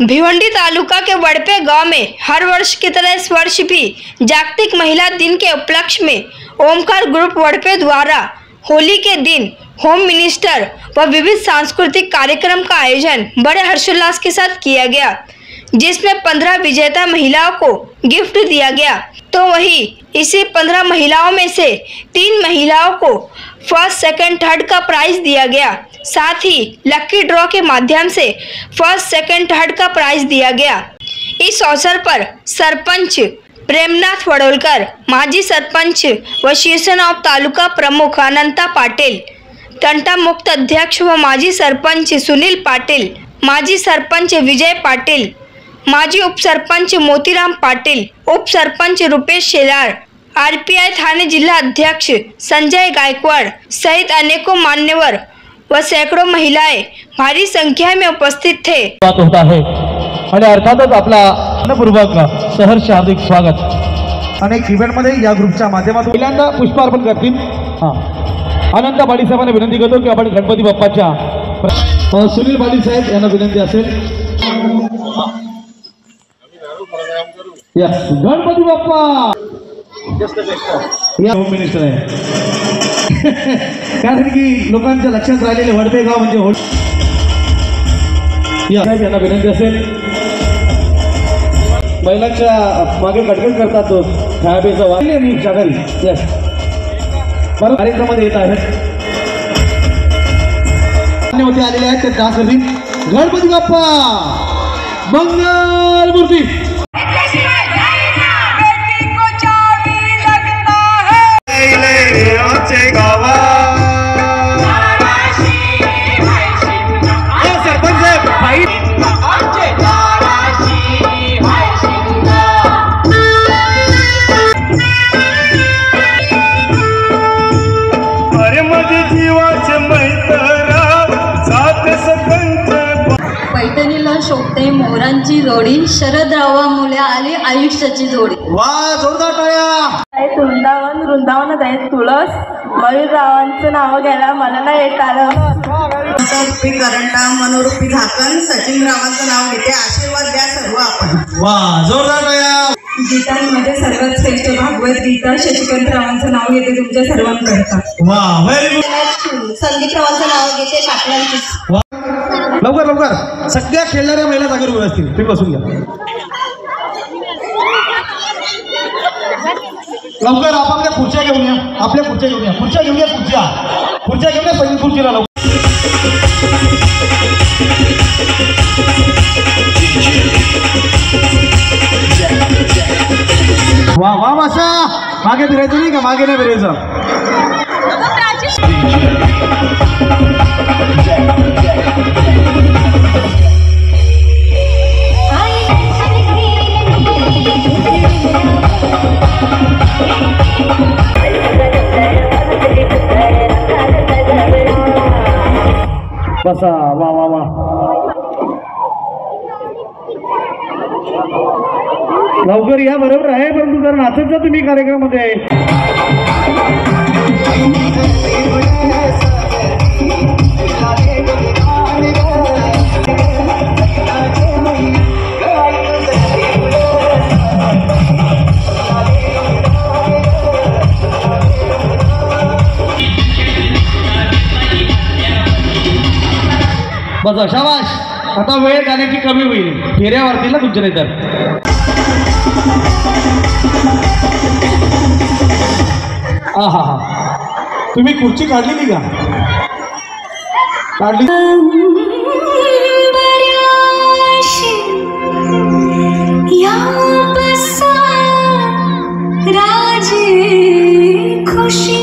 भिवंडी तालुका के वड़पे गांव में हर वर्ष की तरह इस वर्ष भी जागतिक महिला दिन के उपलक्ष्य में ओमकार ग्रुप वड़पे द्वारा होली के दिन होम मिनिस्टर व विविध सांस्कृतिक कार्यक्रम का आयोजन बड़े हर्षोल्लास के साथ किया गया, जिसमें 15 विजेता महिलाओं को गिफ्ट दिया गया। तो वहीं इसी 15 महिलाओं में से 3 महिलाओं को फर्स्ट, सेकंड, थर्ड का प्राइज दिया गया। साथ ही लकी ड्रॉ के माध्यम से फर्स्ट, सेकंड, थर्ड का प्राइज दिया गया। इस अवसर पर सरपंच प्रेमनाथ वडोलकर, माजी सरपंच व शिरसनाव तालुका प्रमुख अनंता पाटिल, तंटा मुक्त अध्यक्ष व माजी सरपंच सुनील पाटिल, माजी सरपंच विजय पाटिल, माजी उपसरपंच मोतीराम पाटिल, उपसरपंच रुपेश शेलार, आरपीआई थाने जिला अध्यक्ष संजय गायकवाड़ सहित अनेकों मान्यवर व सैकड़ों महिलाएं भारी संख्या में उपस्थित थे। बात होता है आणि अर्थातच आपला मनपूर्वक सहर्ष हार्दिक स्वागत। अनेक इव्हेंट मध्ये या ग्रुपच्या माध्यमातून पहिल्यांदा पुष्पार्पण करतील अनंत पाटील साहेबांना विनंती करतो की आपण गणपती बाप्पाच्या सुनील पाटील साहेब यांना विनंती असेल गणपती बाप्पा या होम मिनिस्टर आहे कारण की लोकांच्या लक्षात राहिलेले वडपे गाव म्हणजे यांना विनंती असेल महिलांच्या मागे कटकट करतात तो खायापेचा वाढले आणि शाकाहारी यस परत कार्यक्रमामध्ये येत आहेत होते आलेले आहेत ते डान्स करतील गणपती बाप्पा मंगल मूर्ती पैठणीला शोभते मोरांची जोडी, शरदरावा मुले आली आयुष्याची जोडी। वा जोरदार टाळ्या। वृंदावनात आहे तुळस, मयूररावांचं नाव घ्यायला मला नाही येत आलं। रूपी करंटा, मनोरूपी झाकण, सचिन रावांचं नाव घेते, आशीर्वाद द्या सर्व आपण। वा जोरदार टाळ्या। गीतांमध्ये सर्वात श्रेष्ठ भागवत गीता, शशिकांत रावांचं नाव घेते तुमच्या सर्वांकरता। वा व्हेरी गुड। संदीप रावांचं नाव घेते पाटलांची। लवकर लवकर सगळ्या खेळणाऱ्या महिला जागेवर उभ्या असतील, तुम्ही बसून घ्या लवकर। आपल्या खुर्च्या घेऊन या, आपल्या खुर्च्या घेऊन या, खुर्च्या घेऊन या, खुर्च्या घेऊन या, पहिली खुर्चीला लवकर। वा वा माशा मागे फिरायचं नाही का, मागे नाही फिरायचं। बसा वा वा वा लवकर या, बरोबर आहे परंतु जर नाचत जा तुम्ही कार्यक्रमामध्ये। बस शाबाश, आता वेळ जाण्याची कमी होईल, फेऱ्या वाढतील ना तुमच्या नाही तर। हा हा हा तुम्ही खुर्ची काढलेली का? काढली खुशी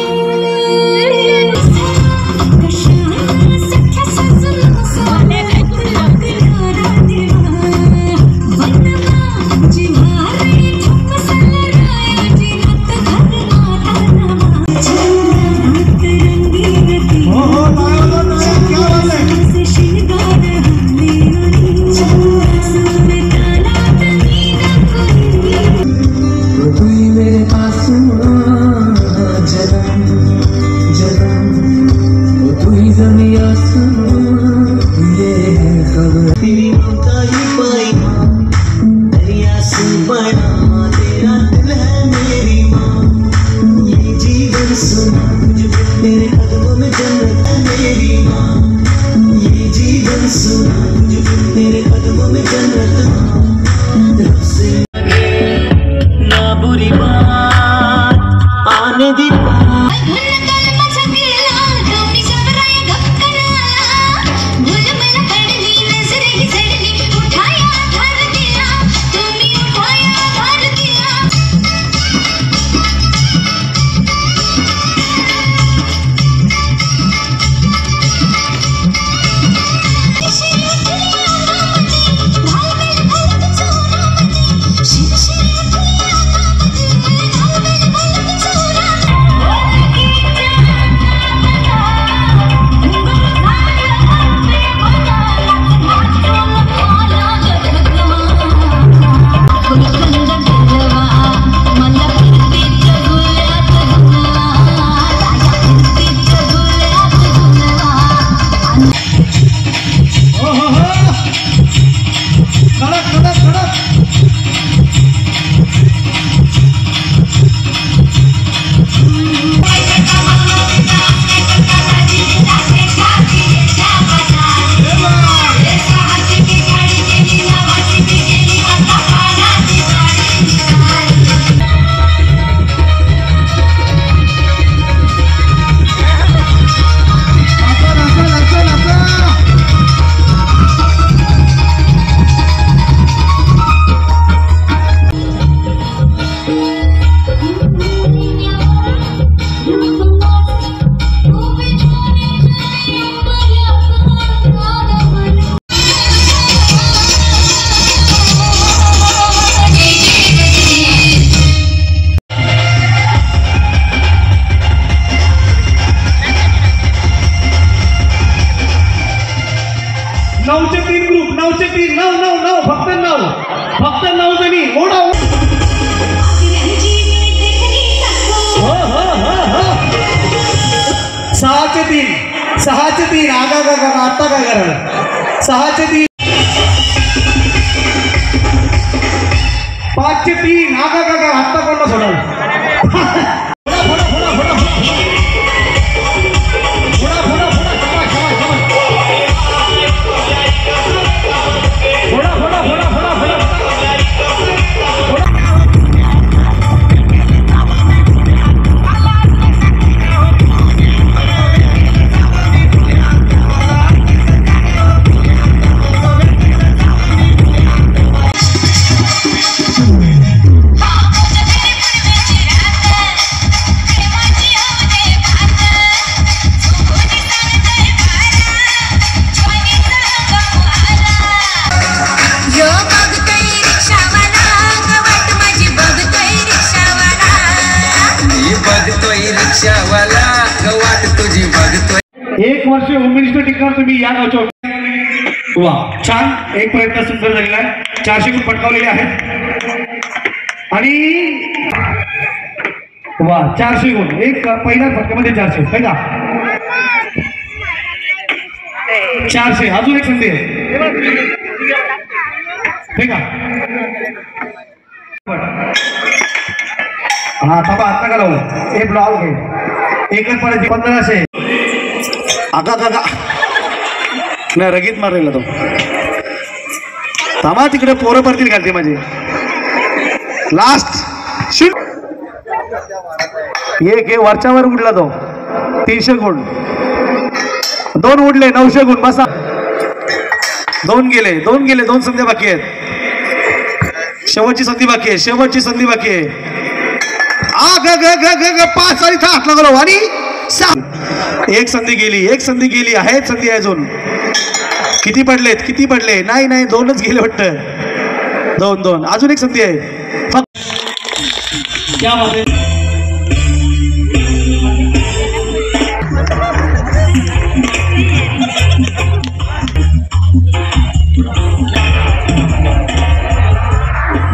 9चे 3 ग्रुप, 9चे 3, 9 फक्त 9 जणी ओढा. हो 6चे 3 आगा आता काय करायला. 6चे 3, 5चे 3 आगा आता कोणला सोडाल. एक वर्ष होम मिनिस्टर टिकणार तुम्ही या गावच्या. वा छान, एक प्रयत्न सुंदर झालेला आहे. 400 गुण पटकावलेले आहेत आणि वा 400 गुण एक पहिल्या फटक्यामध्ये 400 आहे का. 400 अजून एक संधी आहे का. हा थांबा आता का लावू एक ब्लॉग घे एकच पडायची 1500. आगा नाही रगीत मारलेला तो. थांबा तिकडे पोरं परतील घालते माझे. लास्ट शूट एक वरच्यावर उडला तो. 300 गुण 2 उडले 900 गुण बसा. 2 गेले 2 संधी बाकी आहेत. शेवटची संधी बाकी आहे. ग 5 आणि हात लागलो आणि 6. एक संधी गेली आहेत संधी अजून. किती पडले नाही 2च गेले वाटतं. 2 अजून एक संधी आहे फक्त. त्यामध्ये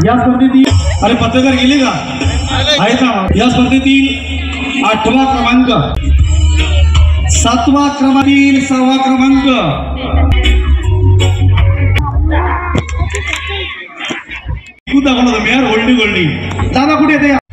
या स्पर्धेतील अरे पत्रकार गेले का आहे का. या स्पर्धेतील 8वा क्रमांक 7वा क्रमांकातील 6वा क्रमांक दाखवलं मेयर गोल्डी दादा कुठे येते.